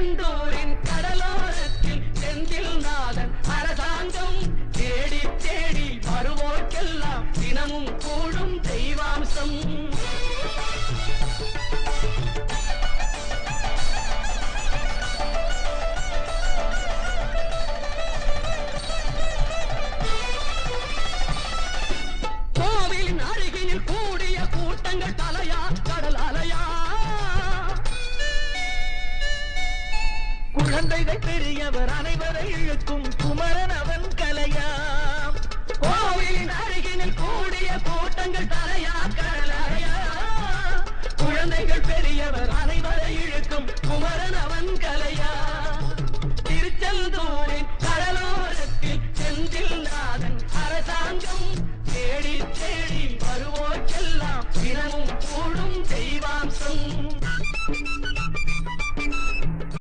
திருச்செந்தூரின் கடலோரத்தில் செந்தில் நாதன் அரசாங்கம் தேடி தேடி வருவோர்க்கெல்லாம் தினமும் கூடும் தெய்வாம்சம். கோவிலின் அருகினில் கூடிய கூட்டங்கள் தலையா கடல் அலையா, குழந்தைகள் பெரியவர் அனைவரை இழுக்கும் குமரன் அவன் கலையா. கோவிலின் அருகினில் கூடிய கூட்டங்கள் தலையா கடல் அலையா, குழந்தைகள் பெரியவர் அனைவரை இழுக்கும் குமரன் அவன் கலையா. திருச்செந்தூரின் கடலோரத்தில் செந்தில் நாதன் அரசாங்கம் தேடி